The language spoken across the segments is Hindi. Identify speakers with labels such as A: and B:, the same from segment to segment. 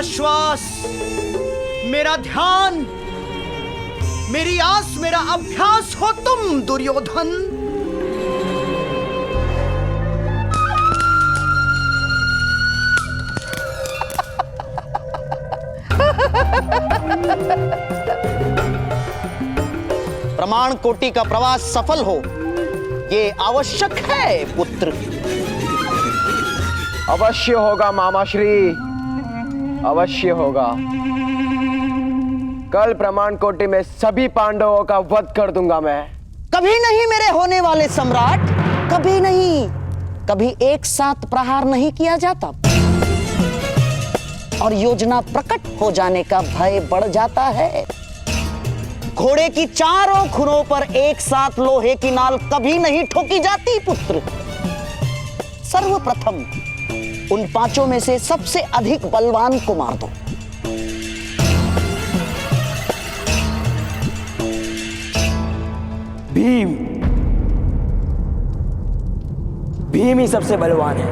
A: श्वास, मेरा ध्यान, मेरी आस, मेरा अभ्यास हो तुम दुर्योधन। प्रमाण कोटि का प्रवास सफल हो, ये आवश्यक है पुत्र।
B: अवश्य होगा मामाश्री, अवश्य होगा। कल प्रमाण कोटि में सभी पांडवों का वध कर दूंगा मैं।
A: कभी नहीं मेरे होने वाले सम्राट, कभी नहीं। कभी एक साथ प्रहार नहीं किया जाता और योजना प्रकट हो जाने का भय बढ़ जाता है। घोड़े की चारों खुरों पर एक साथ लोहे की नाल कभी नहीं ठोकी जाती पुत्र। सर्वप्रथम उन पांचों में से सबसे अधिक बलवान को मार दो।
B: भीम, भीम ही सबसे बलवान है।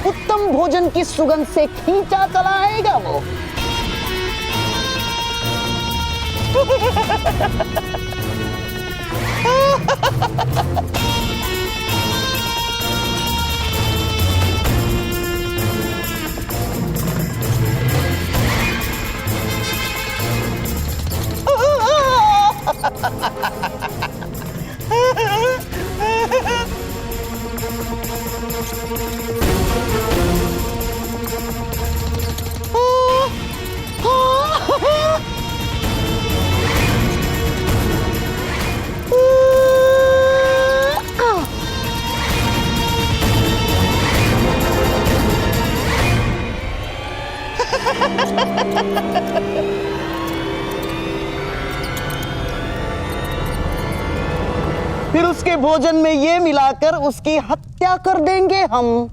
A: उत्तम भोजन की सुगंध से खींचा चला आएगा वो। फिर उसके भोजन में ये मिलाकर उसकी हत्या कर देंगे हम।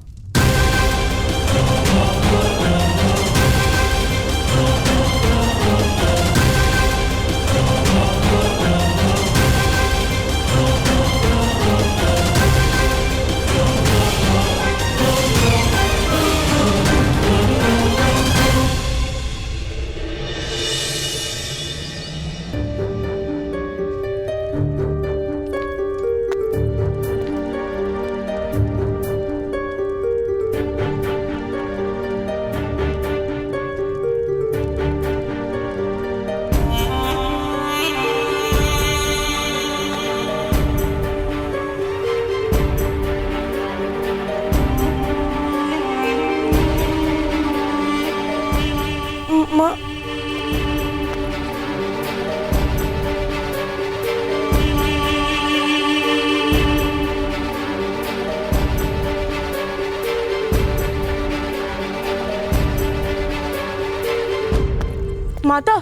C: माता,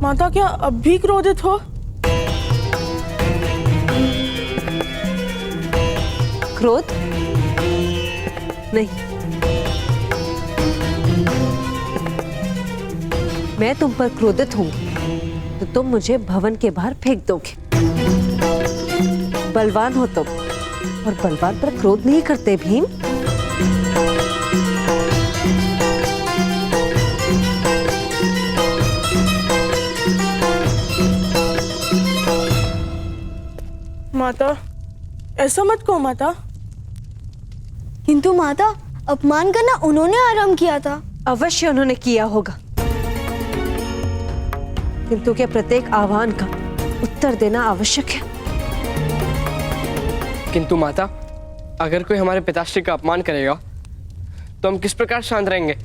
C: माता क्या अब भी क्रोधित हो?
D: क्रोध? नहीं, मैं तुम पर क्रोधित हूं तो तुम मुझे भवन के बाहर फेंक दोगे। बलवान हो तुम और बलवान पर क्रोध नहीं करते भीम।
C: माता, ऐसा मत कहो माता।
E: किंतु माता, अपमान करना उन्होंने आरंभ किया था।
D: अवश्य उन्होंने किया होगा, किंतु क्या प्रत्येक आह्वान का उत्तर देना आवश्यक है?
F: किंतु माता, अगर कोई हमारे पिताश्री का अपमान करेगा तो हम किस प्रकार शांत रहेंगे?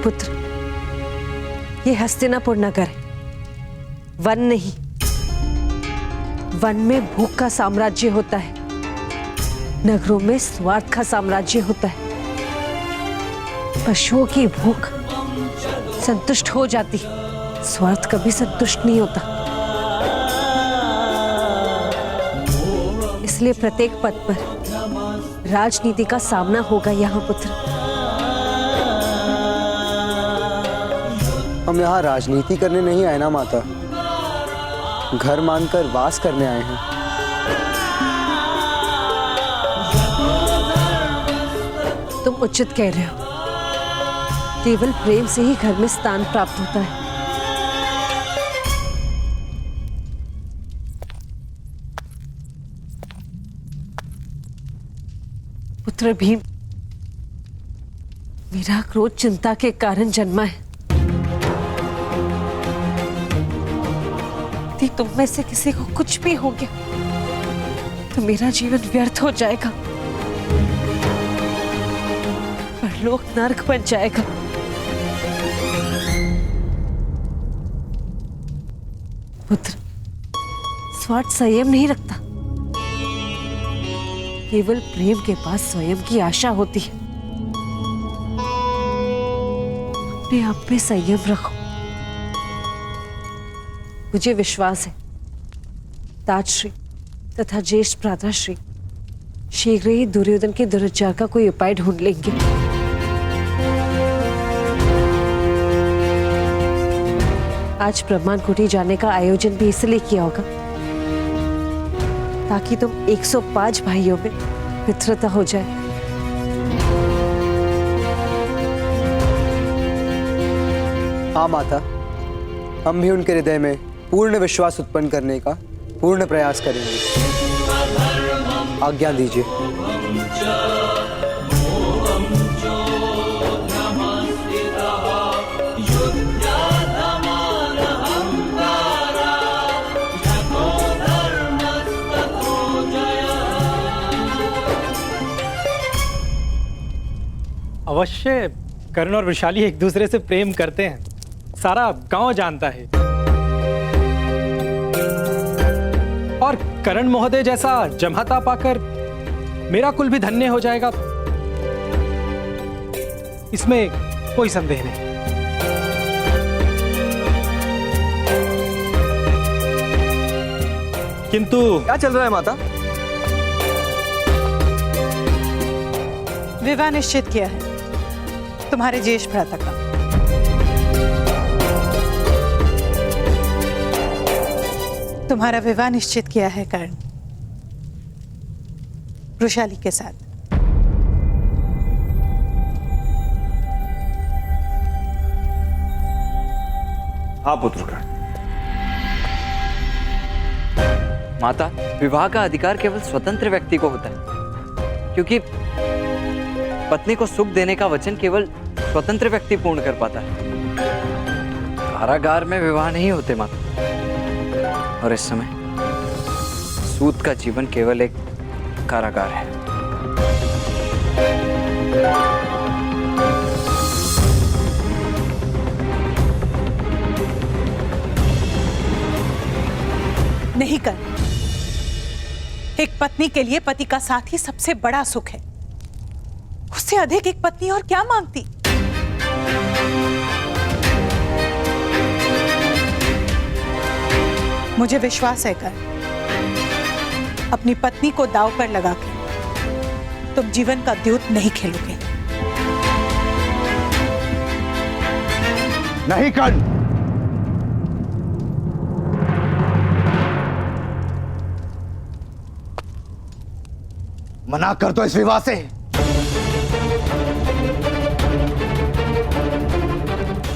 D: पुत्र, ये हस्तिनापुर नगर है, वन नहीं। वन में भूख का साम्राज्य होता है, नगरों में स्वार्थ का साम्राज्य होता है। पशुओं की भूख संतुष्ट हो जाती, स्वार्थ कभी संतुष्ट नहीं होता। इसलिए प्रत्येक पद पर राजनीति का सामना होगा यहाँ पुत्र।
B: हम यहाँ राजनीति करने नहीं आए ना माता, घर मानकर वास करने आए हैं।
D: तुम उचित कह रहे हो, केवल प्रेम से ही घर में स्थान प्राप्त होता है। पुत्र भीम, मेरा क्रोध चिंता के कारण जन्मा है। यदि तुम में से किसी को कुछ भी हो गया तो मेरा जीवन व्यर्थ हो जाएगा, परलोक नरक बन जाएगा। पुत्र, स्वार्थ संयम नहीं रखता, केवल प्रेम के पास स्वयं की आशा होती है। अपने आप में संयम रखो। मुझे विश्वास है ताजश्री तथा ज्येष्ठ भ्राताश्री शीघ्र ही दुर्योधन के दुरुपचार का कोई उपाय ढूंढ लेंगे। आज ब्रह्मांड कुटी जाने का आयोजन भी इसलिए किया होगा ताकि तुम 105 भाइयों में मित्रता हो जाए।
B: हाँ माता, हम भी उनके हृदय में पूर्ण विश्वास उत्पन्न करने का पूर्ण प्रयास करेंगे। आज्ञा दीजिए।
G: अवश्य कर्ण और वृषाली एक दूसरे से प्रेम करते हैं, सारा गांव जानता है। और कर्ण महोदय जैसा जमहता पाकर मेरा कुल भी धन्य हो जाएगा, इसमें कोई संदेह नहीं। किंतु
B: क्या चल रहा है माता?
H: विवाह निश्चित किया है तुम्हारे ज्येष्ठ भ्राता का। तुम्हारा विवाह निश्चित किया है कर्ण वृषाली के साथ।
I: हाँ पुत्र कर्ण। माता, विवाह का अधिकार केवल स्वतंत्र व्यक्ति को होता है, क्योंकि पत्नी को सुख देने का वचन केवल स्वतंत्र व्यक्ति पूर्ण कर पाता है। कारागार में विवाह नहीं होते माता, और इस समय सूत का जीवन केवल एक कारागार है।
H: नहीं कर, एक पत्नी के लिए पति का साथ ही सबसे बड़ा सुख है। उससे अधिक एक पत्नी और क्या मांगती। मुझे विश्वास है कर, अपनी पत्नी को दांव पर लगा के तुम जीवन का द्यूत नहीं खेलोगे।
J: नहीं कर्ण, मना कर दो इस विवाह से।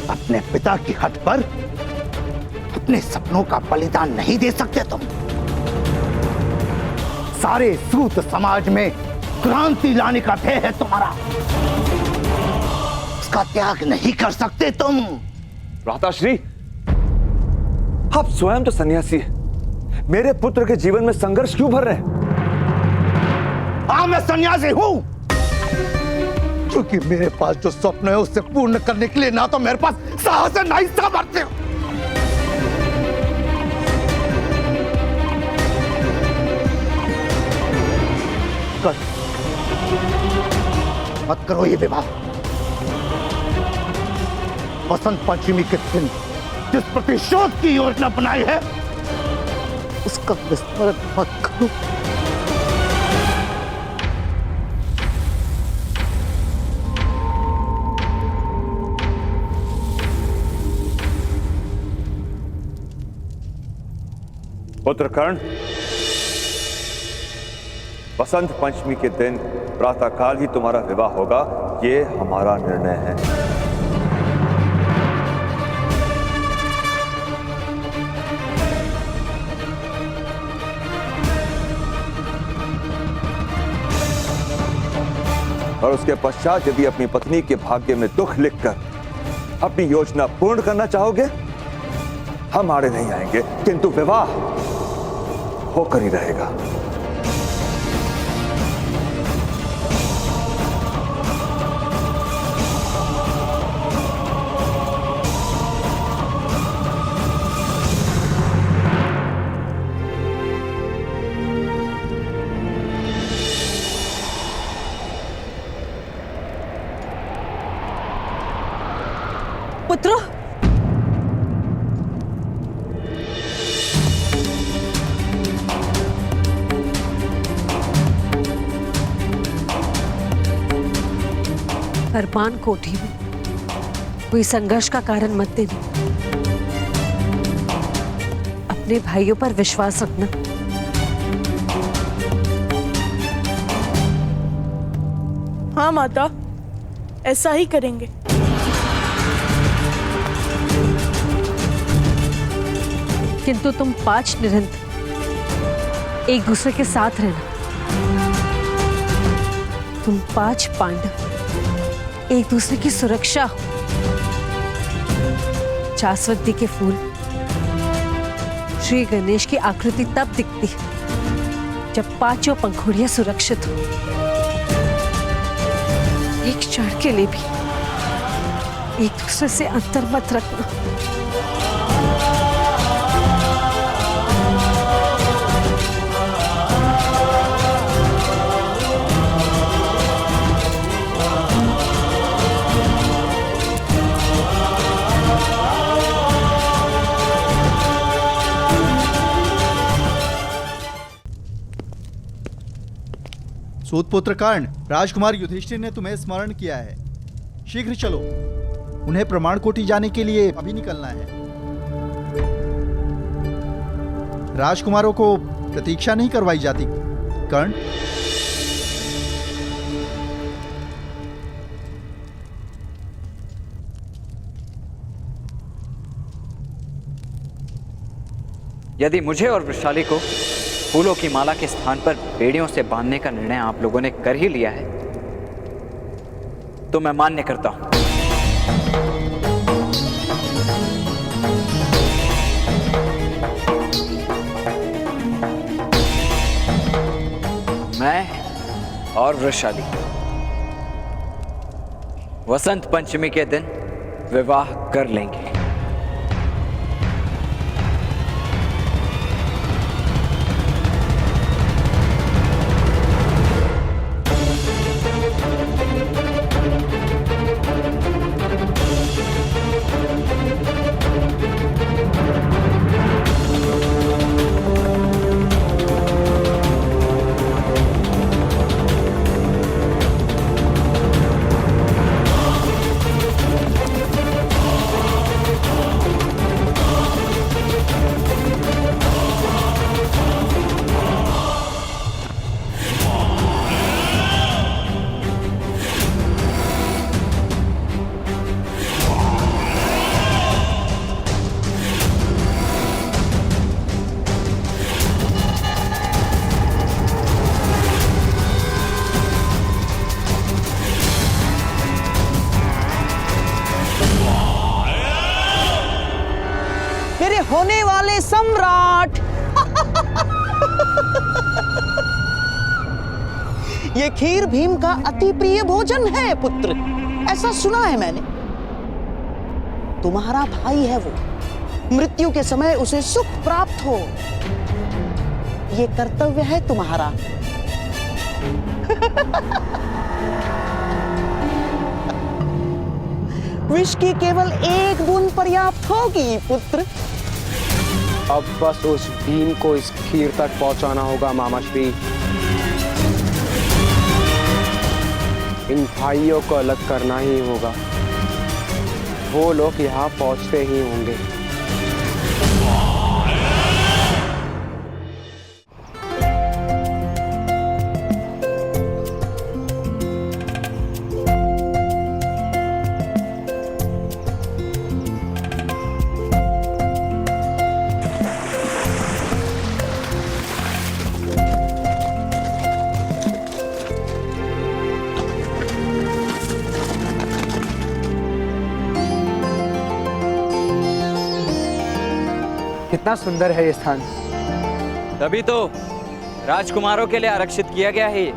J: अपने पिता की हट पर अपने सपनों का बलिदान नहीं दे सकते तुम। सारे सूत समाज में क्रांति लाने का ध्येय है तुम्हारा, उसका त्याग नहीं कर सकते तुम।
I: भ्राताश्री, आप स्वयं तो सन्यासी हैं, मेरे पुत्र के जीवन में संघर्ष क्यों भर रहे हैं?
J: हाँ, मैं सन्यासी हूं, क्योंकि मेरे पास जो स्वप्न है उसे पूर्ण करने के लिए ना तो मेरे पास साहस है, ना ही सामर्थ्य। मत करो ये विवाह। वसंत पंचमी के दिन जिस प्रतिशोध की योजना बनाई है उसका विस्मरण मत करो।
K: पुत्र कर्ण, वसंत पंचमी के दिन प्रातःकाल ही तुम्हारा विवाह होगा, ये हमारा निर्णय है। और उसके पश्चात यदि अपनी पत्नी के भाग्य में दुख लिखकर अपनी योजना पूर्ण करना चाहोगे, हम आड़े नहीं आएंगे, किंतु विवाह होकर ही रहेगा।
H: पुत्र,
D: अरमान कोठी में कोई संघर्ष का कारण मत देना। अपने भाइयों पर विश्वास रखना।
C: हाँ माता, ऐसा ही करेंगे।
D: किंतु तुम 5 निरंतर एक दूसरे के साथ रहना। तुम 5 पांडव एक दूसरे की सुरक्षा हो। जासवंती के फूल श्री गणेश की आकृति तब दिखती है जब 5 पंखुड़ियां सुरक्षित हो। एक क्षण के लिए भी एक दूसरे से अंतर मत रखना।
L: सूतपुत्र कर्ण, राजकुमार युधिष्ठिर ने तुम्हें स्मरण किया है। शीघ्र चलो, उन्हें प्रमाण कोटि जाने के लिए अभी निकलना है। राजकुमारों को प्रतीक्षा नहीं करवाई जाती। कर्ण,
I: यदि मुझे और वृषाली को फूलों की माला के स्थान पर बेड़ियों से बांधने का निर्णय आप लोगों ने कर ही लिया है, तो मैं मान्य करता हूं। मैं और वृषाली वसंत पंचमी के दिन विवाह कर लेंगे।
A: होने वाले सम्राट। ये खीर भीम का अति प्रिय भोजन है पुत्र, ऐसा सुना है मैंने। तुम्हारा भाई है वो, मृत्यु के समय उसे सुख प्राप्त हो, ये कर्तव्य है तुम्हारा। विष की केवल 1 बूंद पर्याप्त होगी पुत्र।
F: अब बस उस भीम को इस खीर तक पहुंचाना होगा मामाश्री। इन भाइयों को अलग करना ही होगा, वो लोग यहाँ पहुंचते ही होंगे।
B: कितना सुंदर है ये स्थान।
I: तभी तो राजकुमारों के लिए आरक्षित किया गया है ये।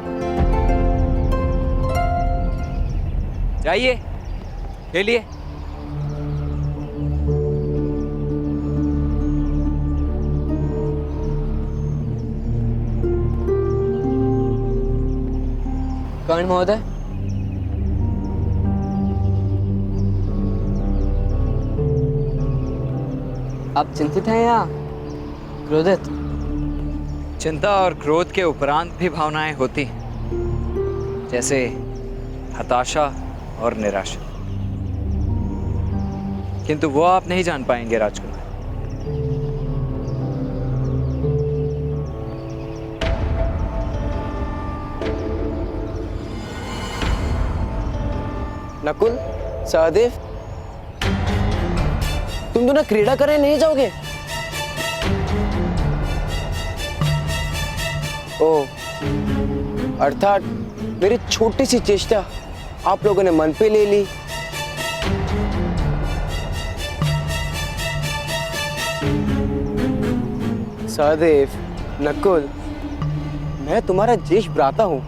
I: जाइए, खेलिए।
F: कर्ण महोदय, आप चिंतित हैं या क्रोधित?
I: चिंता और क्रोध के उपरांत भी भावनाएं होती हैं, जैसे हताशा और निराशा। किंतु वो आप नहीं जान पाएंगे राजकुमार।
F: नकुल, सहदेव, तुम दोनों क्रीड़ा करने नहीं जाओगे? ओ, अर्थात मेरी छोटी सी चेष्टा आप लोगों ने मन पे ले ली। सहदेव, नकुल, मैं तुम्हारा ज्येष्ठ भ्राता हूं।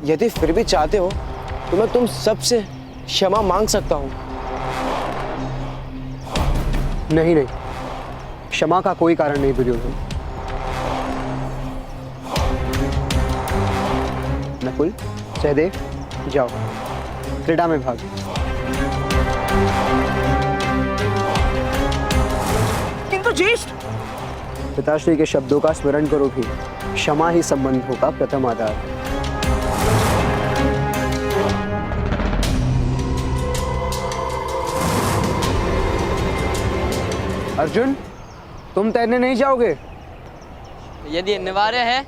F: यदि फिर भी चाहते हो तो मैं तुम सबसे क्षमा मांग सकता हूं।
B: नहीं नहीं, क्षमा का कोई कारण नहीं दुर्योधन। नकुल, सहदेव, जाओ क्रीड़ा में भाग।
F: किंतु ज्येष्ठ,
B: पिताश्री के शब्दों का स्मरण करो भी। क्षमा ही संबंधों का प्रथम आधार है। अर्जुन, तुम तैरने नहीं जाओगे?
F: यदि अनिवार्य है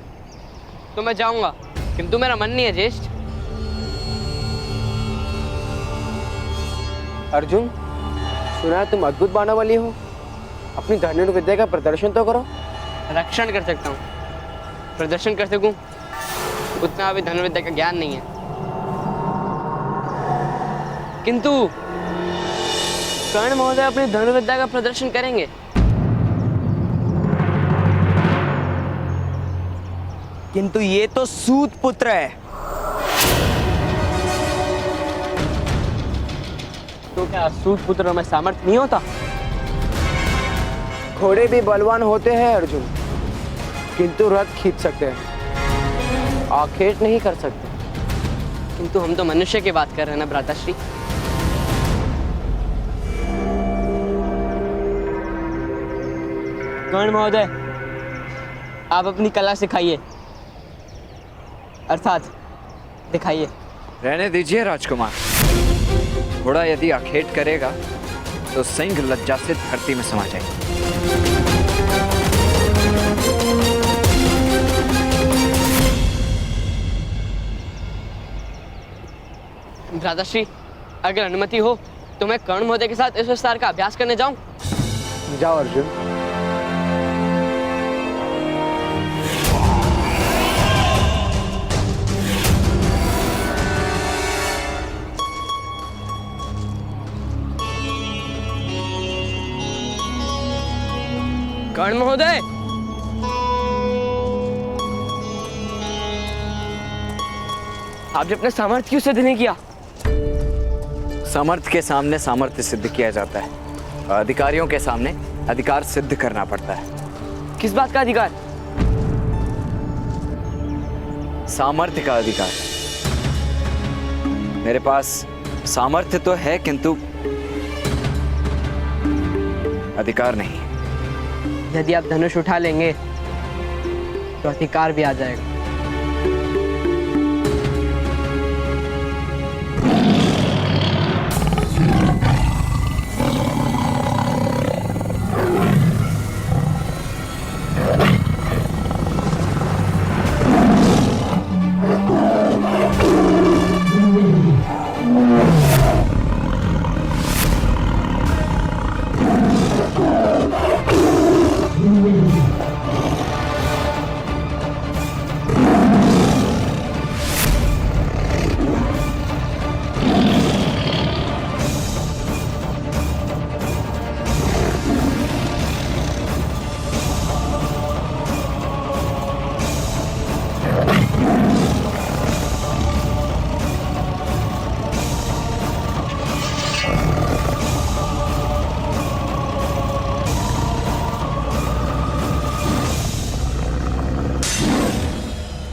F: तो मैं जाऊंगा, किंतु मेरा मन नहीं है ज्येष्ठ। अर्जुन, सुना है तुम अद्भुत बाणावली हो। अपनी धनुर्विद्या विद्या का प्रदर्शन तो करो। रक्षण कर सकता हूँ, प्रदर्शन कर सकूं उतना अभी धनुर्विद्या का ज्ञान नहीं है। किंतु कर्ण महोदय अपनी धनुर्विद्या का प्रदर्शन करेंगे।
A: किंतु ये तो सूत पुत्र है।
F: तो क्या सूत पुत्र में सामर्थ्य नहीं होता?
A: घोड़े भी बलवान होते हैं अर्जुन, किंतु रथ खींच सकते हैं, आखेट नहीं कर सकते।
F: किंतु हम तो मनुष्य की बात कर रहे हैं ना भ्राताश्री। कर्ण महोदय, आप अपनी कला सिखाइए, अर्थात दिखाइए।
I: रहने दीजिए राजकुमार। घोड़ा यदि आखेट करेगा तो सिंह लज्जा से धरती में समा जाएगी।
F: भ्राताश्री, अगर अनुमति हो तो मैं कर्ण महोदय के साथ इस विस्तार का अभ्यास करने जाऊं?
B: जाओ अर्जुन।
F: कर्ण महोदय, आपने अपने सामर्थ्य क्यों सिद्ध नहीं किया?
I: सामर्थ्य के सामने सामर्थ्य सिद्ध किया जाता है, अधिकारियों के सामने अधिकार सिद्ध करना पड़ता है।
F: किस बात का अधिकार?
I: सामर्थ्य का अधिकार। मेरे पास सामर्थ्य तो है किंतु अधिकार नहीं।
F: यदि आप धनुष उठा लेंगे तो अधिकार भी आ जाएगा।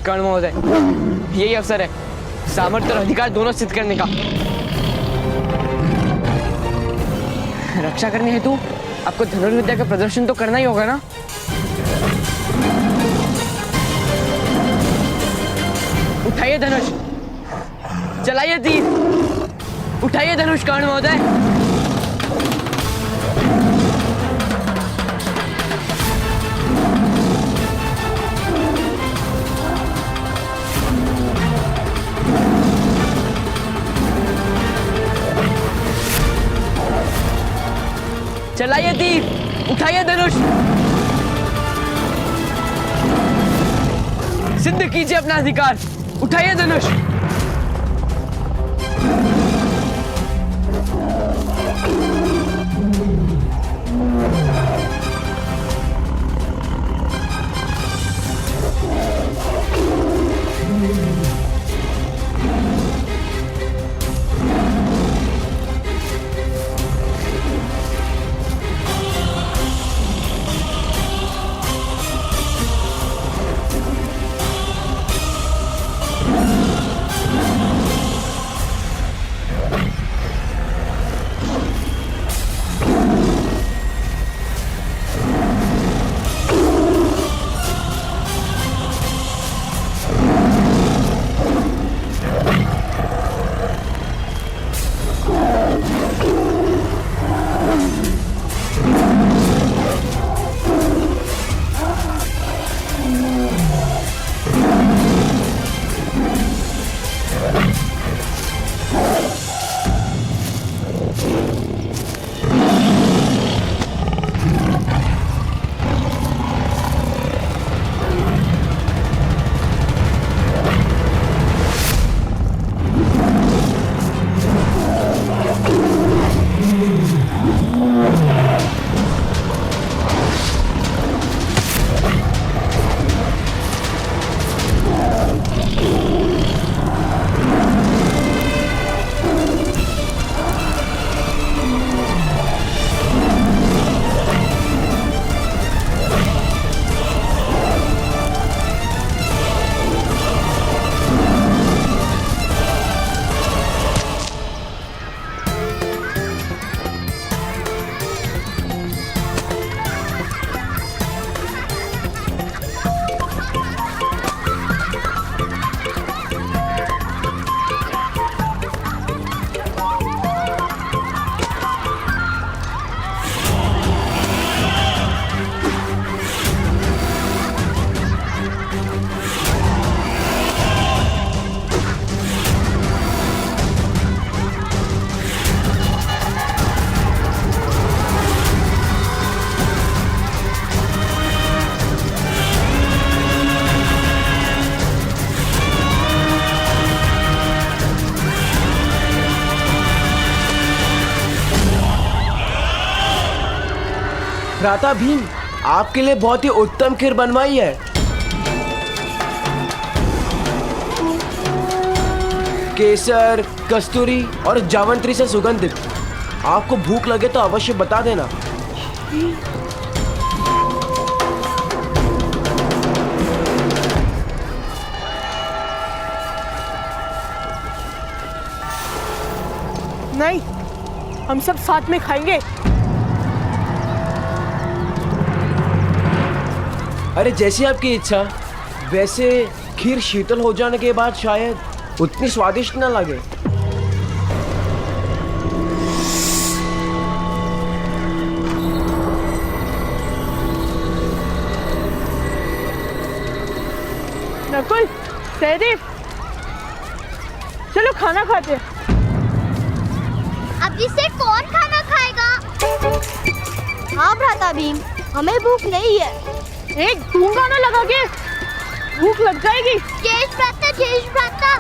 F: कर्ण महोदय, यही अवसर है सामर्थ्य और अधिकार दोनों सिद्ध करने का। रक्षा करने हेतु आपको धनुर्विद्या का प्रदर्शन तो करना ही होगा ना? उठाइए धनुष, चलाइए तीर, उठाइए धनुष कर्ण महोदय। चलाइए तीर, उठाइए धनुष, सिद्ध कीजिए अपना अधिकार, उठाइए धनुष।
M: भ्राता भीम, आपके लिए बहुत ही उत्तम खीर बनवाई है। केसर, कस्तूरी और जावंत्री से सुगंधित। आपको भूख लगे तो अवश्य बता देना।
C: नहीं, हम सब साथ में खाएंगे।
M: अरे जैसी आपकी इच्छा। वैसे खीर शीतल हो जाने के बाद शायद उतनी स्वादिष्ट न लगे।
C: नकुल, सहदेव, चलो खाना खाते।
E: अब इसे कौन खाना खाएगा? हाँ भ्राता भीम, हमें भूख नहीं है।
C: एक दूंगा ना लगा के, भूख लग जाएगी।
E: जेश भ्राता,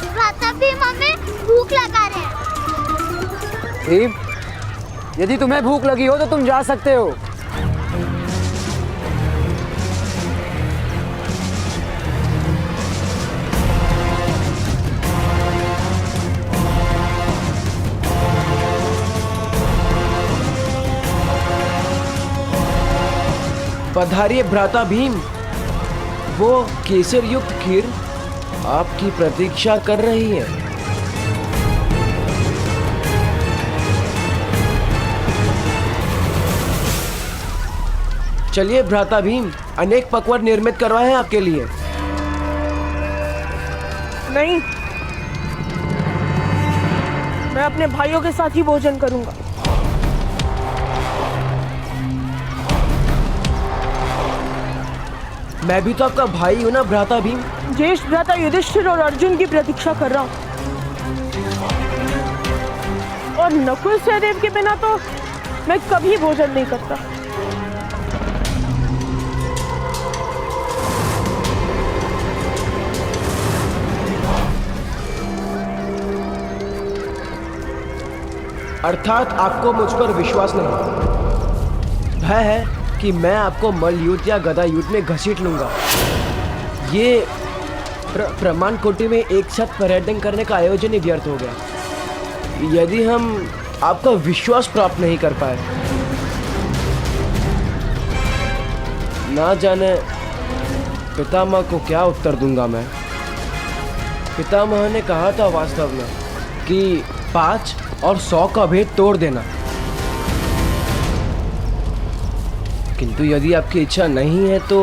E: भ्राता भीम हमें भूख लगा रहे हैं।
B: भीम, यदि तुम्हें भूख लगी हो तो तुम जा सकते हो।
M: पधारिए भ्राता भीम। वो केसर युक्त खीर आपकी प्रतीक्षा कर रही है। चलिए भ्राता भीम, अनेक पकवान निर्मित करवाए हैं आपके लिए।
C: नहीं, मैं अपने भाइयों के साथ ही भोजन करूंगा।
M: मैं भी तो आपका भाई हूं ना भ्राता भीम।
C: ज्येष्ठ भ्राता युधिष्ठिर और अर्जुन की प्रतीक्षा कर रहा हूं, और नकुल सहदेव के बिना तो मैं कभी भोजन नहीं करता।
M: अर्थात आपको मुझ पर विश्वास नहीं। भय है कि मैं आपको मल्लयुद्ध या गदा युद्ध में घसीट लूंगा। ये प्रमाण कोटि में एक साथ पर्यटन करने का आयोजन ही व्यर्थ हो गया यदि हम आपका विश्वास प्राप्त नहीं कर पाए। ना जाने पितामह को क्या उत्तर दूंगा मैं। पितामह ने कहा था वास्तव में कि 5 और 100 का भेद तोड़ देना, किंतु यदि आपकी इच्छा नहीं है तो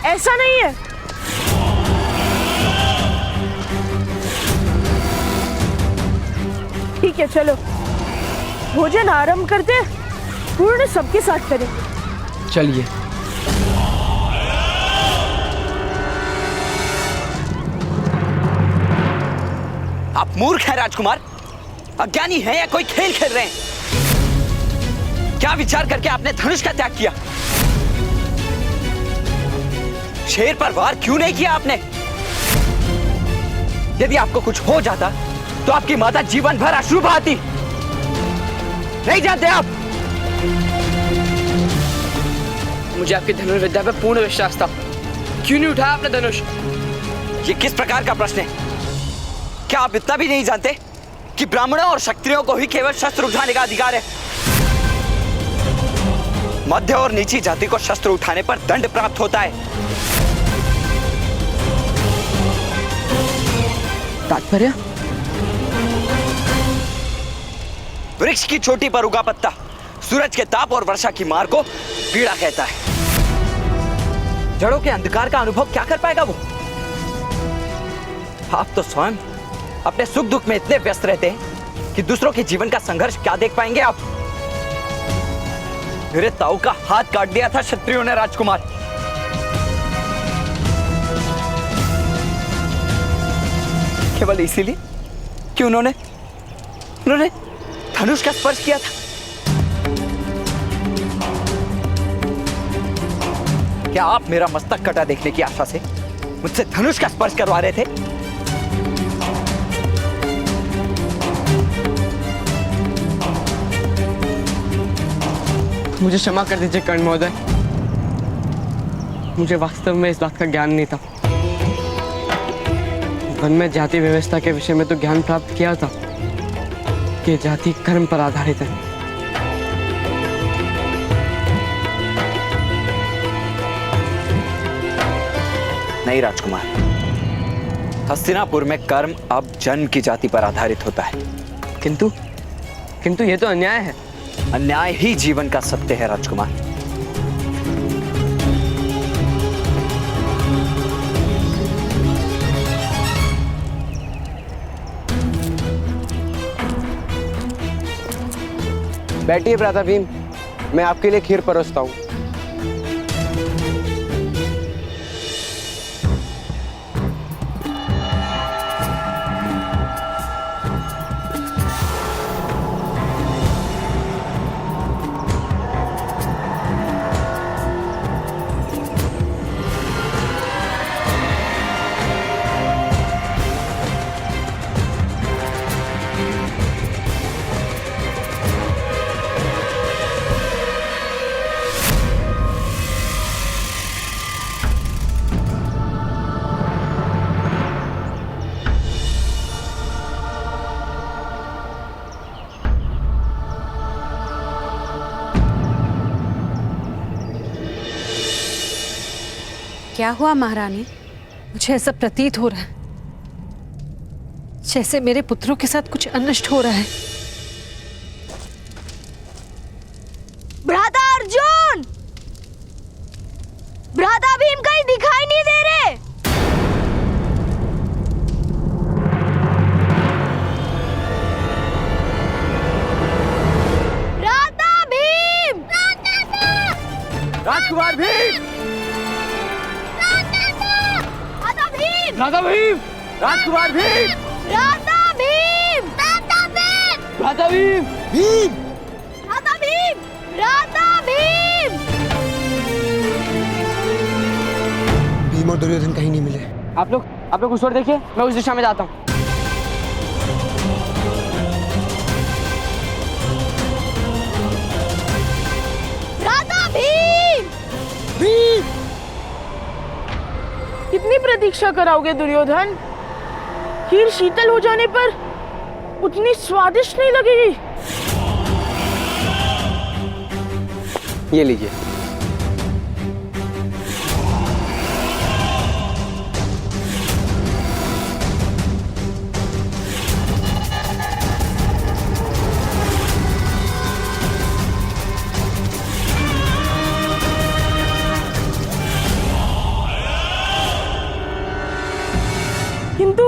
C: ऐसा नहीं है। ठीक है, चलो भोजन आरंभ करते हैं, पूर्ण सबके साथ करें।
M: चलिए।
N: आप मूर्ख हैं राजकुमार, अज्ञानी हैं या कोई खेल खेल रहे हैं? क्या विचार करके आपने धनुष का त्याग किया? शेर पर वार क्यों नहीं किया आपने? यदि आपको कुछ हो जाता तो आपकी माता जीवन भर अश्रु बहाती। नहीं जानते आप?
F: मुझे आपकी धनुर्विद्या पे पूर्ण विश्वास था, क्यों नहीं उठाया आपने धनुष?
N: ये किस प्रकार का प्रश्न है? क्या आप इतना भी नहीं जानते कि ब्राह्मणों और क्षत्रियों को ही केवल शस्त्र उठाने का अधिकार है? मध्य और नीची जाति को शस्त्र उठाने पर दंड प्राप्त होता है।
F: तात्पर्य?
N: वृक्ष की चोटी पर उगा पत्ता सूरज के ताप और वर्षा की मार को पीड़ा कहता है। जड़ों के अंधकार का अनुभव क्या कर पाएगा वो? आप तो स्वयं अपने सुख दुख में इतने व्यस्त रहते हैं कि दूसरों के जीवन का संघर्ष क्या देख पाएंगे आप? मेरे ताऊ का हाथ काट दिया था क्षत्रियों ने राजकुमार। केवल इसीलिए कि उन्होंने धनुष का स्पर्श किया था। क्या आप मेरा मस्तक कटा देखने की आशा से मुझसे धनुष का स्पर्श करवा रहे थे?
F: मुझे क्षमा कर दीजिए कर्ण महोदय, मुझे वास्तव में इस बात का ज्ञान नहीं था। वन में जाति व्यवस्था के विषय में तो ज्ञान प्राप्त किया था कि जाति कर्म पर आधारित है।
N: नहीं राजकुमार, हस्तिनापुर में कर्म अब जन्म की जाति पर आधारित होता है।
F: किंतु ये तो अन्याय है।
N: अन्याय ही जीवन का सत्य है राजकुमार।
F: बैठिए भ्राता भीम, मैं आपके लिए खीर परोसता हूँ।
H: क्या हुआ महारानी?
D: मुझे ऐसा प्रतीत हो रहा है जैसे मेरे पुत्रों के साथ कुछ अनिष्ट हो रहा है।
E: भ्राता अर्जुन, भ्राता भीम कहीं दिखाई नहीं दे रहे। भ्राता भीम,
F: राजकुमार भीम,
E: भ्राता भीम,
F: राधा भीम, राजकुमार भीम,
E: भ्राता भीम,
F: राधा भीम, भीम,
E: भ्राता भीम, भ्राता भीम।
M: भीम और दुर्योधन कहीं नहीं मिले।
F: आप लोग उस ओर देखिए, मैं उस दिशा में जाता हूँ।
E: भ्राता भीम,
C: भीम! कितनी प्रतीक्षा कराओगे दुर्योधन? खीर शीतल हो जाने पर उतनी स्वादिष्ट नहीं लगेगी।
M: ये लीजिए।
C: किंतु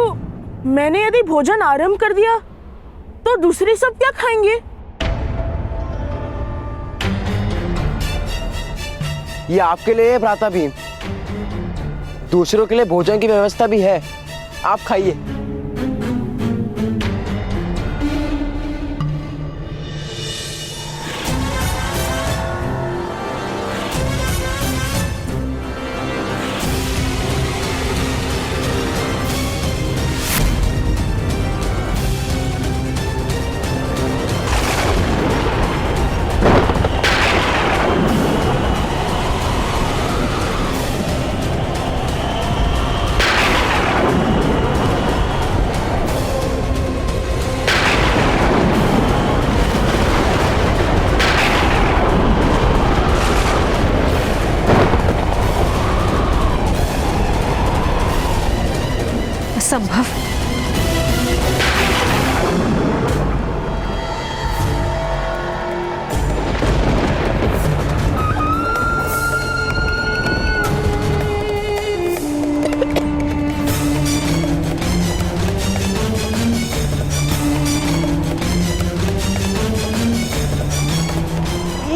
C: मैंने यदि भोजन आरंभ कर दिया तो दूसरे सब क्या खाएंगे?
M: ये आपके लिए है भ्राता भीम। दूसरों के लिए भोजन की व्यवस्था भी है, आप खाइए।
D: असंभव।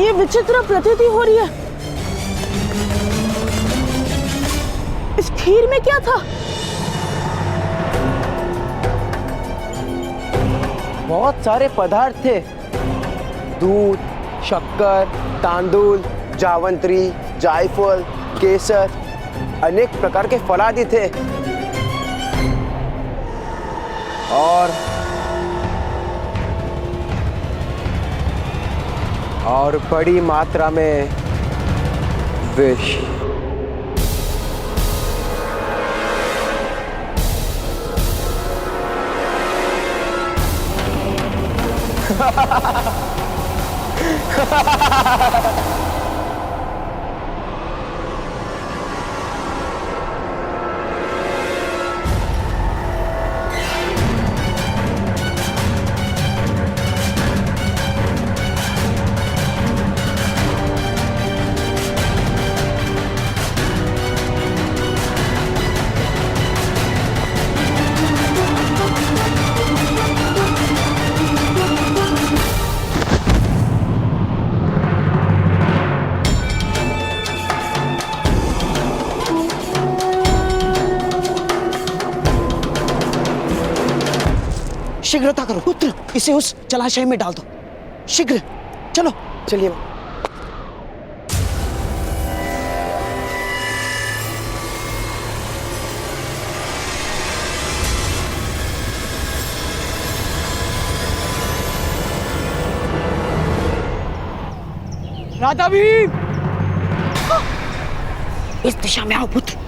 C: ये विचित्र प्रतीति हो रही है। इस खीर में क्या था?
M: बहुत सारे पदार्थ थे। दूध, शक्कर, तांदूल, जावंत्री, जायफल, केसर, अनेक प्रकार के फल आदि थे। और बड़ी मात्रा में विष।
A: शीघ्रता करो पुत्र, इसे उस जलाशय में डाल दो। शीघ्र चलो।
M: चलिए।
F: राधा भीम,
A: इस दिशा में आओ पुत्र।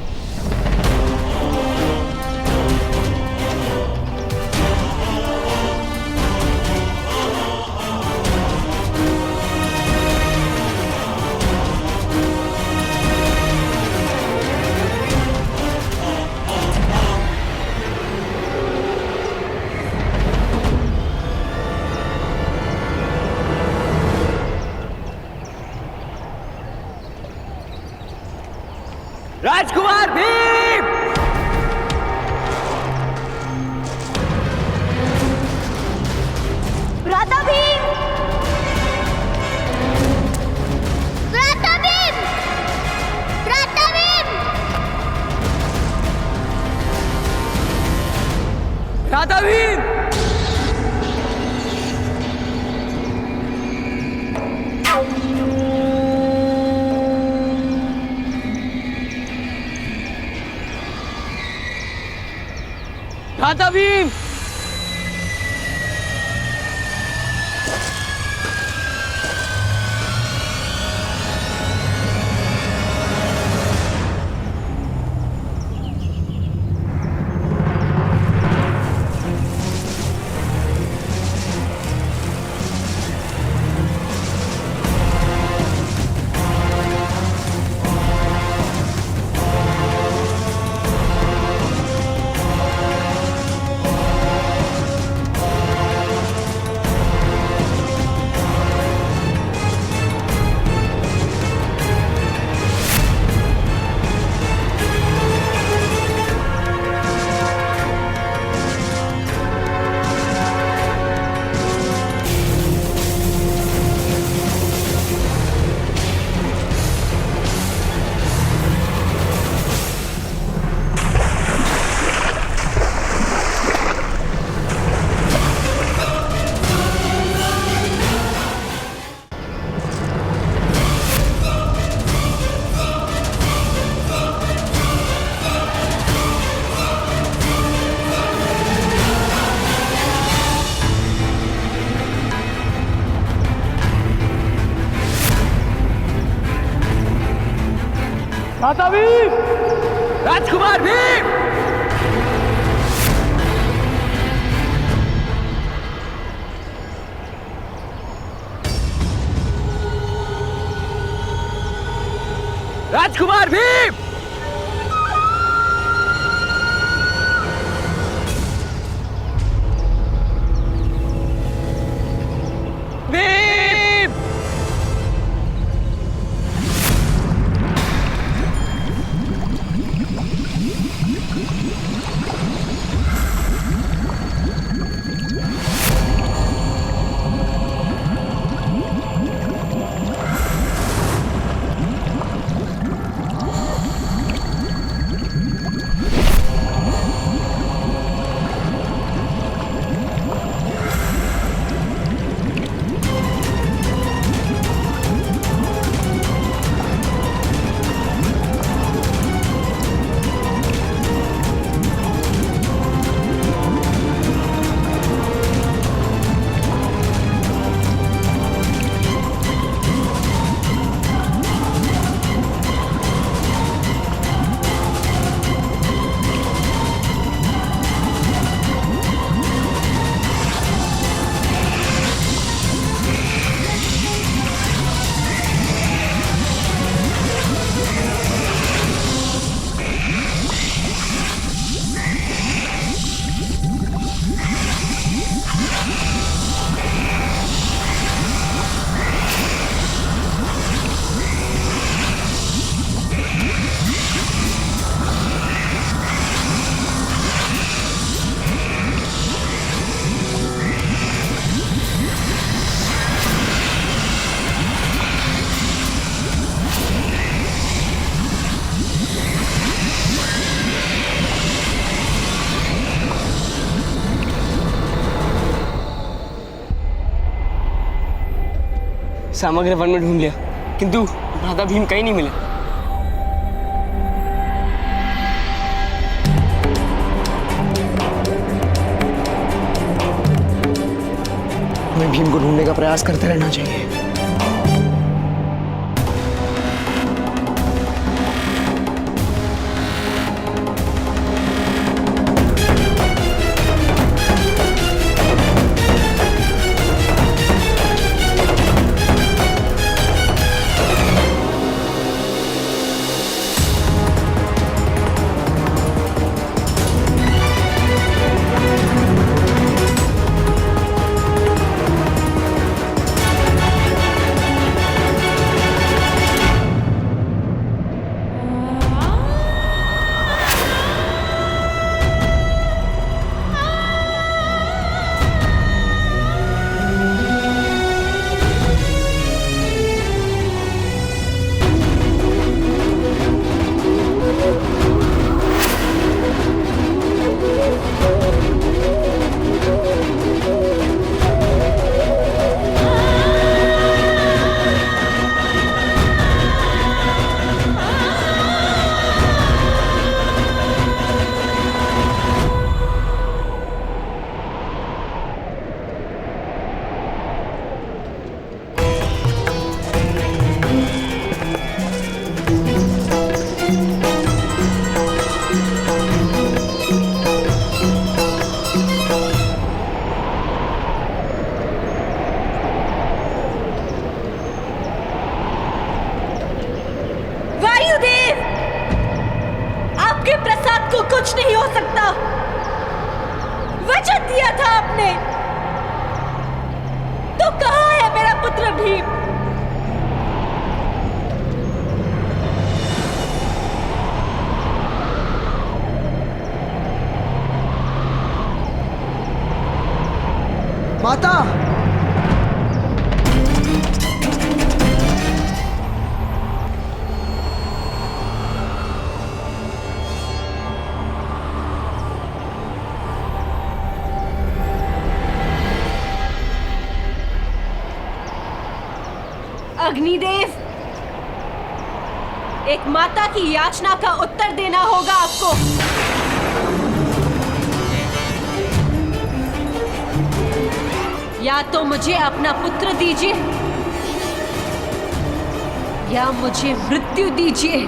N: राजकुमार भीम!
E: भ्राता भीम! भ्राता भीम! भ्राता भीम!
N: राधा भीम! राधा भीम! राधा भीम! राजकुमार भीम! राजकुमार भीम! भीम! समग्र वन में ढूंढ लिया किंतु भ्राता भीम कहीं नहीं मिले। हमें भीम को ढूंढने का प्रयास करते रहना चाहिए।
D: कुछ नहीं हो सकता। वचन दिया था आपने, तो कहाँ है मेरा पुत्र भीम?
B: माता,
D: अग्निदेव, एक माता की याचना का उत्तर देना होगा आपको। या तो मुझे अपना पुत्र दीजिए या मुझे मृत्यु दीजिए।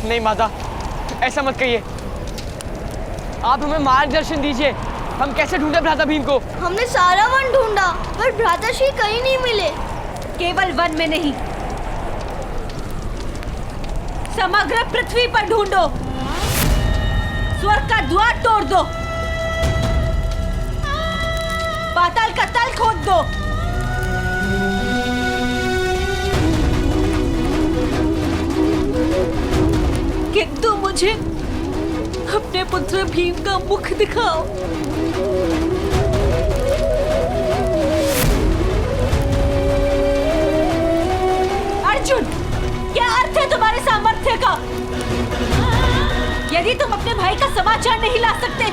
F: नहीं माता, ऐसा मत कहिए। आप हमें मार्गदर्शन दीजिए, हम कैसे ढूंढे भ्राता भीम को?
E: हमने सारा वन ढूंढा पर भ्राताश्री कहीं नहीं मिले।
D: केवल वन में नहीं, समग्र पृथ्वी पर ढूंढो। स्वर्ग का द्वार तोड़ दो, पाताल का तल खोद दो। किंतु मुझे अपने पुत्र भीम का मुख दिखाओ। अर्जुन, क्या अर्थ है तुम्हारे सामर्थ्य का? यदि तुम अपने भाई का समाचार नहीं ला सकते,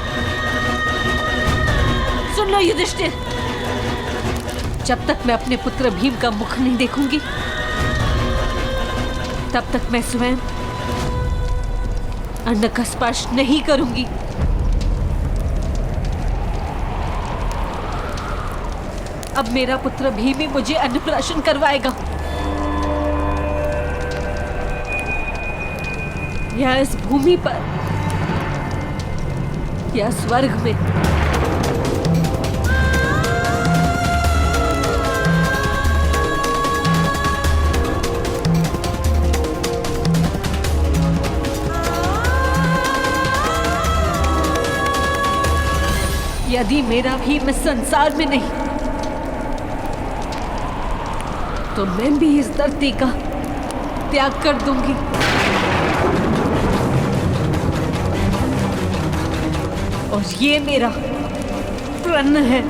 D: सुन लो युधिष्ठिर, जब तक मैं अपने पुत्र भीम का मुख नहीं देखूंगी, तब तक मैं स्वयं अन्न का स्पर्श नहीं करूंगी। अब मेरा पुत्र भीम ही मुझे अन्नप्राशन करवाएगा, या इस भूमि पर या स्वर्ग में। यदि मेरा भीम इस संसार में नहीं, तो मैं भी इस धरती का त्याग कर दूंगी। और ये मेरा प्रण है।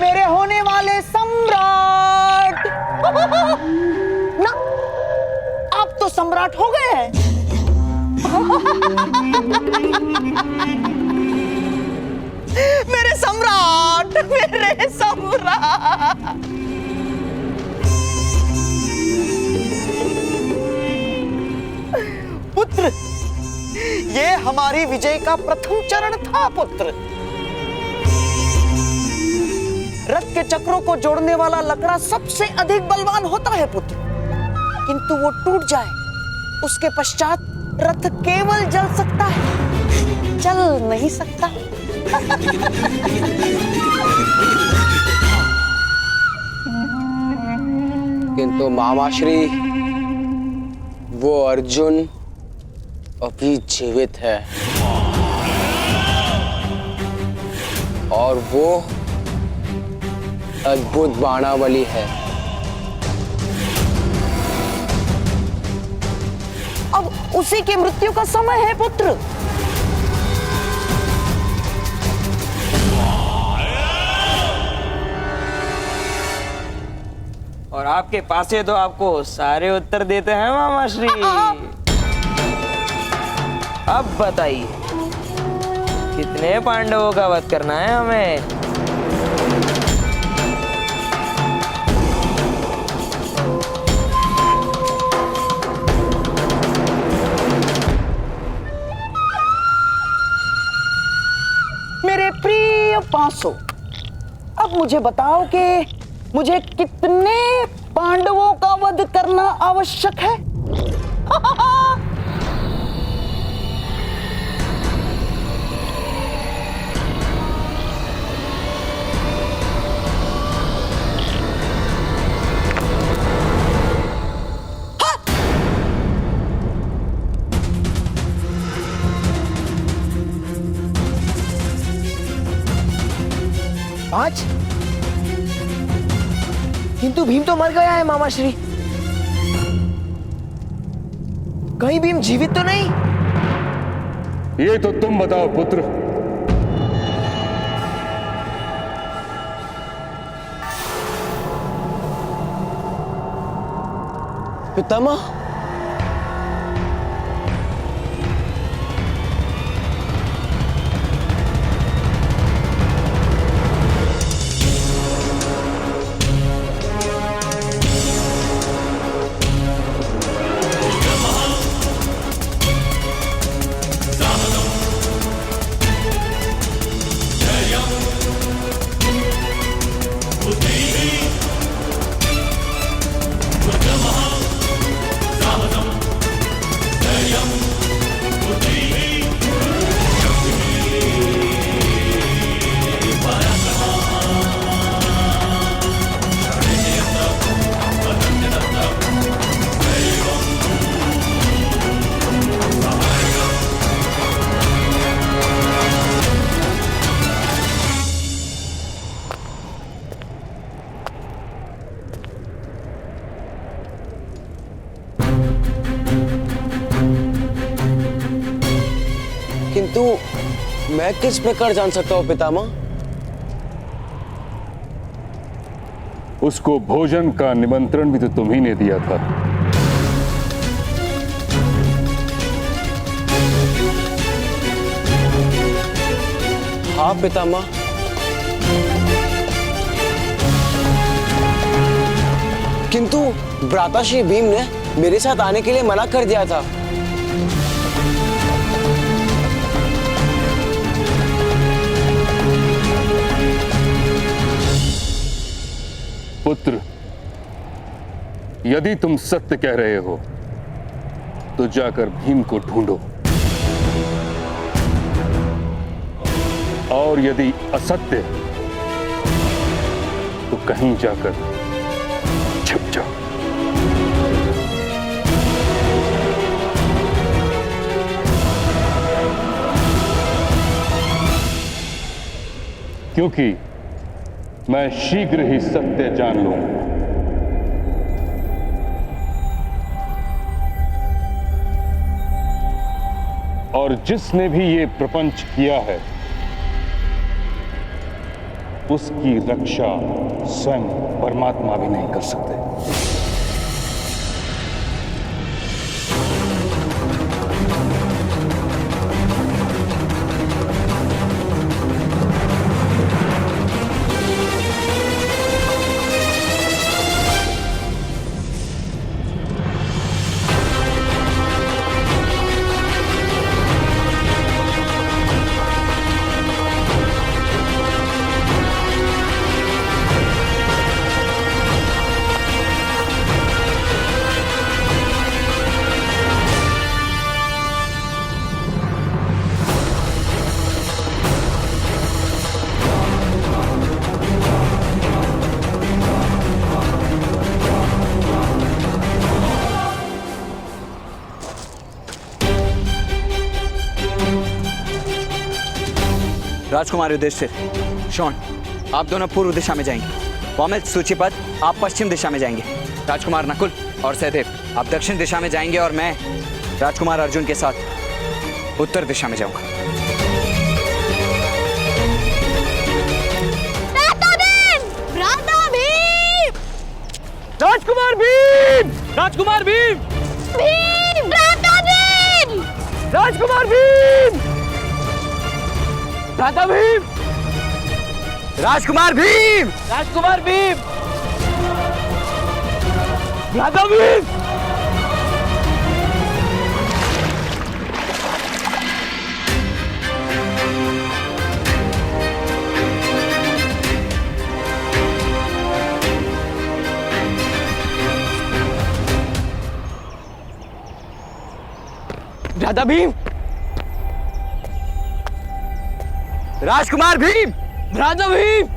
A: मेरे होने वाले सम्राट ना, आप तो सम्राट हो गए हैं। मेरे सम्राट, मेरे सम्राट। पुत्र, ये हमारी विजय का प्रथम चरण था पुत्र। रथ के चक्रों को जोड़ने वाला लकड़ा सबसे अधिक बलवान होता है पुत्र, किंतु वो टूट जाए उसके पश्चात रथ केवल जल सकता है, चल नहीं सकता।
F: किंतु मामाश्री, वो अर्जुन अभी जीवित है। और वो अद्भुत बाणावली है।
A: अब उसी की मृत्यु का समय है पुत्र।
F: और आपके पास से तो आपको सारे उत्तर देते हैं मामा श्री। अब बताइए कितने पांडवों का वध करना है हमें?
A: मेरे प्रिय 500, अब मुझे बताओ कि मुझे कितने पांडवों का वध करना आवश्यक है?
F: पांच? किंतु भीम तो मर गया है मामा श्री। कहीं भीम जीवित तो नहीं?
O: ये तो तुम बताओ पुत्र।
F: पितामह, किंतु मैं किस प्रकार जान सकता हूं पितामह?
O: उसको भोजन का निमंत्रण भी तो तुम ही ने दिया था।
F: हाँ पितामह, किंतु भ्राता श्री भीम ने मेरे साथ आने के लिए मना कर दिया था।
O: पुत्र, यदि तुम सत्य कह रहे हो तो जाकर भीम को ढूंढो, और यदि असत्य तो कहीं जाकर छिप जाओ। क्योंकि मैं शीघ्र ही सत्य जान लूंगा। और जिसने भी ये प्रपंच किया है उसकी रक्षा स्वयं परमात्मा भी नहीं कर सकते।
N: राजकुमार युधिष्ठिर, शॉन, आप दोनों पूर्व दिशा में जाएंगे। पौमिल, सूचीपत, आप पश्चिम दिशा में जाएंगे। राजकुमार नकुल और सहदेव, आप दक्षिण दिशा में जाएंगे और मैं राजकुमार अर्जुन के साथ उत्तर दिशा में जाऊंगा।
F: राजकुमार भीम! राजकुमार भीम! राजकुमार भीम! भ्राता भीम!
N: राजकुमार भीम!
F: राजकुमार भीम! भ्राता भीम! भ्राता भीम!
N: राजकुमार भीम!
F: भ्राता भीम!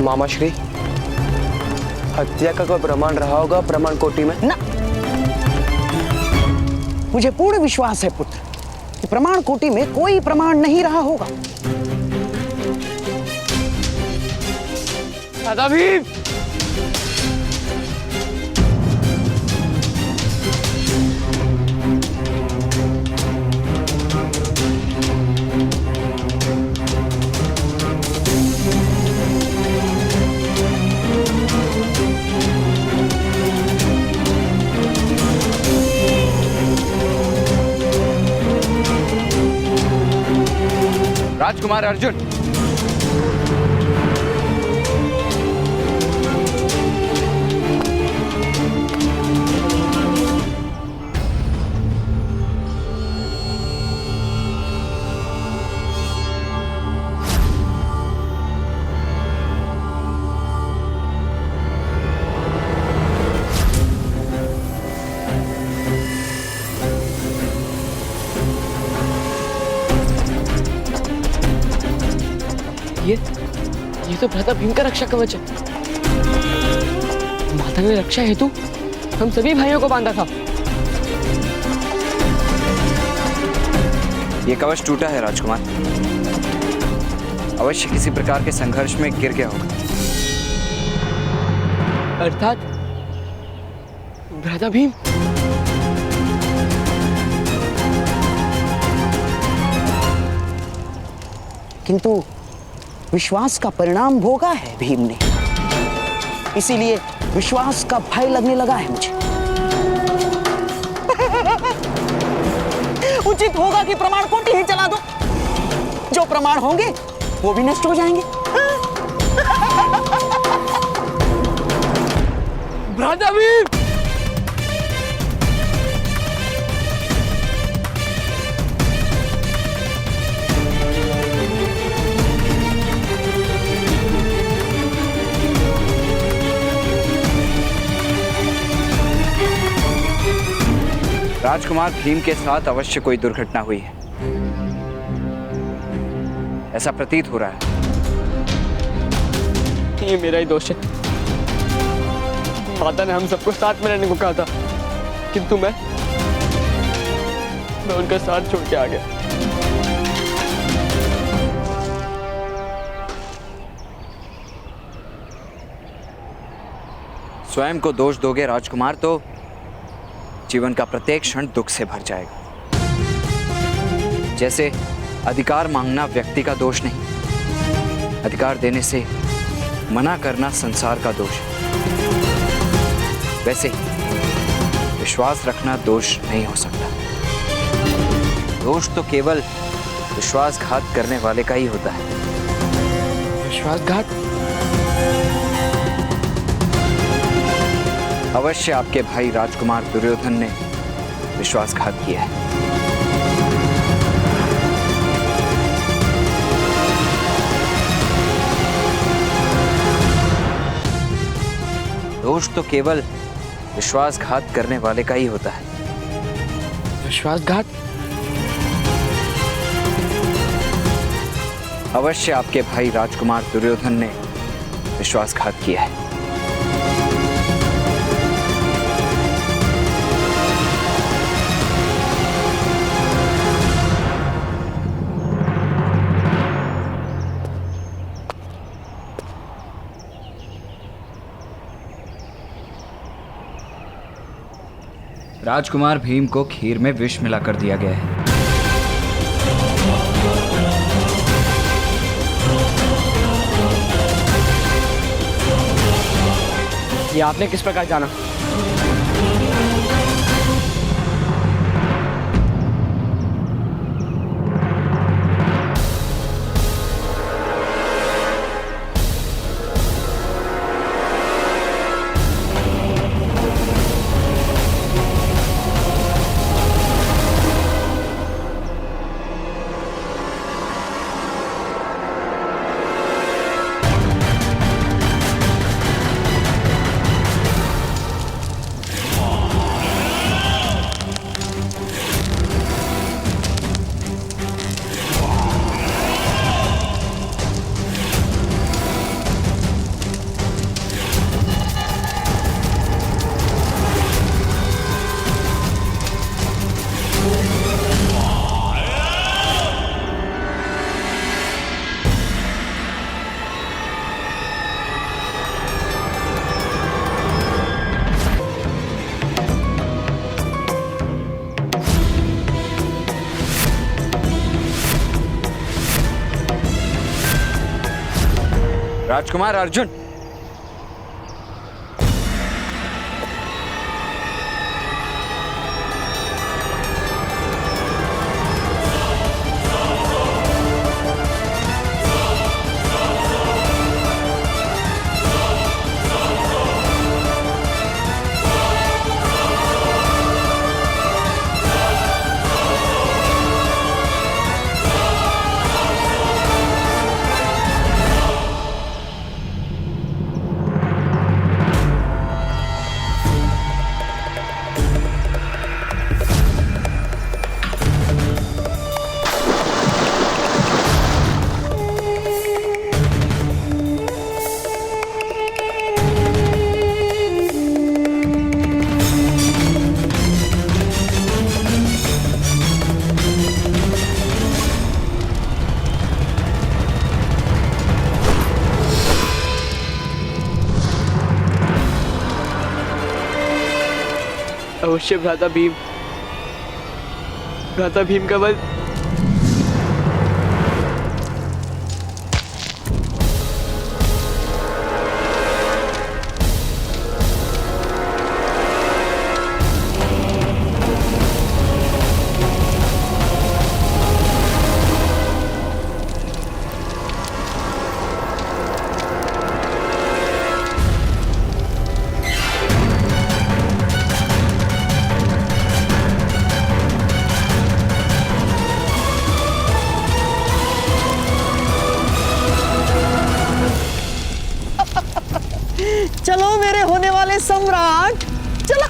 M: मामा श्री, हत्या का कोई प्रमाण रहा होगा प्रमाण कोटि में?
A: ना, मुझे पूर्ण विश्वास है पुत्र कि प्रमाण कोटि में कोई प्रमाण नहीं रहा होगा।
F: भ्राता भीम!
N: राजकुमार अर्जुन,
F: ये तो भ्राता भीम का रक्षा कवच है। माता ने रक्षा हेतु हम सभी भाइयों को बांधा था।
N: ये कवच टूटा है राजकुमार, अवश्य किसी प्रकार के संघर्ष में गिर गया होगा।
F: अर्थात भ्राता भीम
A: किंतु विश्वास का परिणाम भोगा है भीम ने, इसीलिए विश्वास का भय लगने लगा है मुझे। उचित होगा कि प्रमाण कोटि ही चला दो। जो प्रमाण होंगे वो भी नष्ट हो जाएंगे।
F: भ्राता भीम!
N: राजकुमार भीम के साथ अवश्य कोई दुर्घटना हुई है, ऐसा प्रतीत हो रहा है।
F: ये मेरा ही दोष है। माता ने हम सबको साथ में रहने को कहा था, किंतु मैं उनका साथ छोड़ के आ गया।
N: स्वयं को दोष दोगे राजकुमार तो जीवन का प्रत्येक क्षण दुख से भर जाएगा। जैसे अधिकार मांगना व्यक्ति का दोष नहीं, अधिकार देने से मना करना संसार का दोष है, वैसे ही विश्वास रखना दोष नहीं हो सकता। दोष तो केवल विश्वासघात करने वाले का ही होता है।
F: विश्वासघात?
N: अवश्य आपके भाई राजकुमार दुर्योधन ने विश्वासघात किया है। दोष तो केवल विश्वासघात करने वाले का ही होता है।
F: विश्वासघात?
N: अवश्य आपके भाई राजकुमार दुर्योधन ने विश्वासघात किया है।
I: राजकुमार भीम को खीर में विष मिलाकर दिया गया है।
F: ये आपने किस प्रकार जाना?
N: राजकुमार अर्जुन,
F: अवश्य भ्राता भीम का वध।
A: चलो मेरे होने वाले सम्राट, चलो।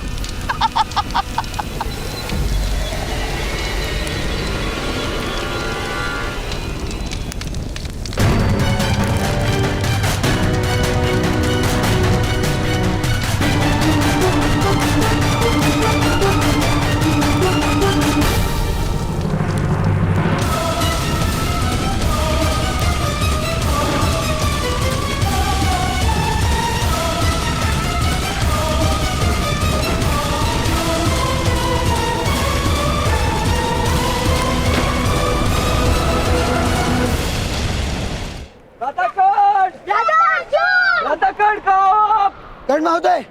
B: कर्ण महोदय,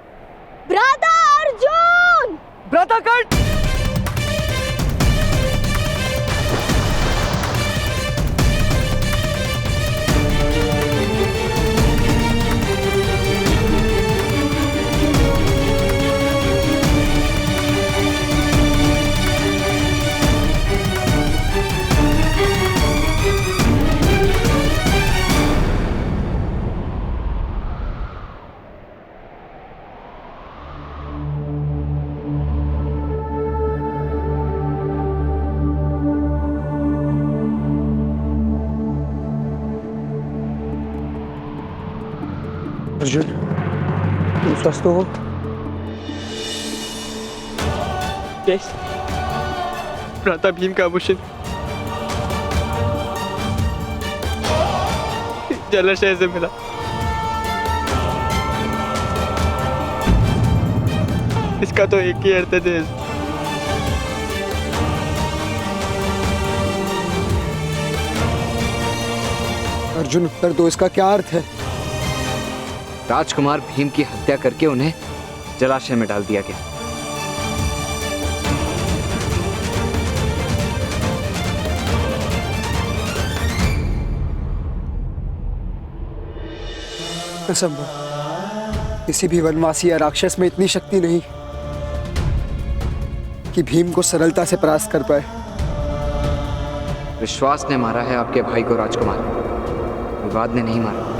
E: भ्राता अर्जुन!
B: भ्राता कर्ण! स्वस्थ तो हो?
F: यस, भ्राता भीम का आभूषण जलाशय से मिला। इसका तो एक ही अर्थ है।
B: अर्जुन, उत्तर दो, इसका क्या अर्थ है?
I: राजकुमार भीम की हत्या करके उन्हें जलाशय में डाल दिया गया।
B: असंभव। किसी भी वनवासी या राक्षस में इतनी शक्ति नहीं कि भीम को सरलता से परास्त कर पाए।
I: विश्वास ने मारा है आपके भाई को राजकुमार, विवाद ने नहीं मारा।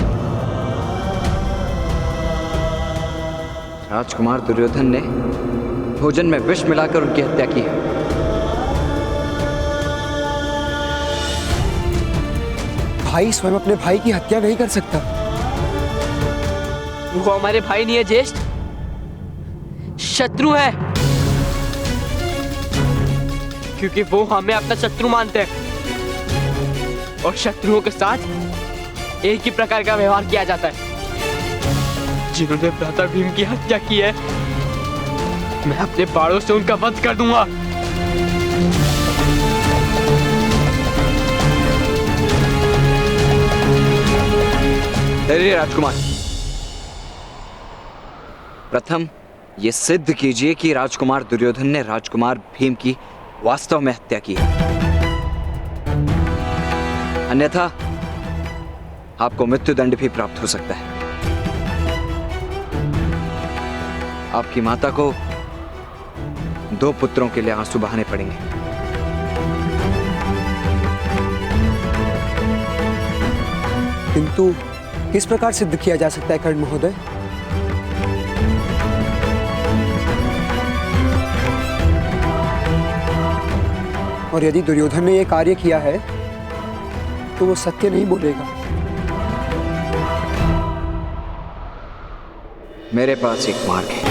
I: राजकुमार दुर्योधन ने भोजन में विष मिलाकर उनकी हत्या की है।
B: भाई स्वयं अपने भाई की हत्या नहीं कर सकता।
F: वो हमारे भाई नहीं है ज्येष्ठ, शत्रु है। क्योंकि वो हमें अपना शत्रु मानते हैं और शत्रुओं के साथ एक ही प्रकार का व्यवहार किया जाता है। जिन्होंने भ्राता भीम की हत्या की है, मैं अपने बाणों से उनका वध कर दूंगा।
I: धैर्य राजकुमार, प्रथम ये सिद्ध कीजिए कि राजकुमार दुर्योधन ने राजकुमार भीम की वास्तव में हत्या की है, अन्यथा आपको मृत्युदंड भी प्राप्त हो सकता है। आपकी माता को 2 पुत्रों के लिए आंसू बहाने पड़ेंगे।
B: किंतु किस प्रकार सिद्ध किया जा सकता है कर्ण महोदय? और यदि दुर्योधन ने यह कार्य किया है तो वो सत्य नहीं बोलेगा।
I: मेरे पास एक मार्ग है।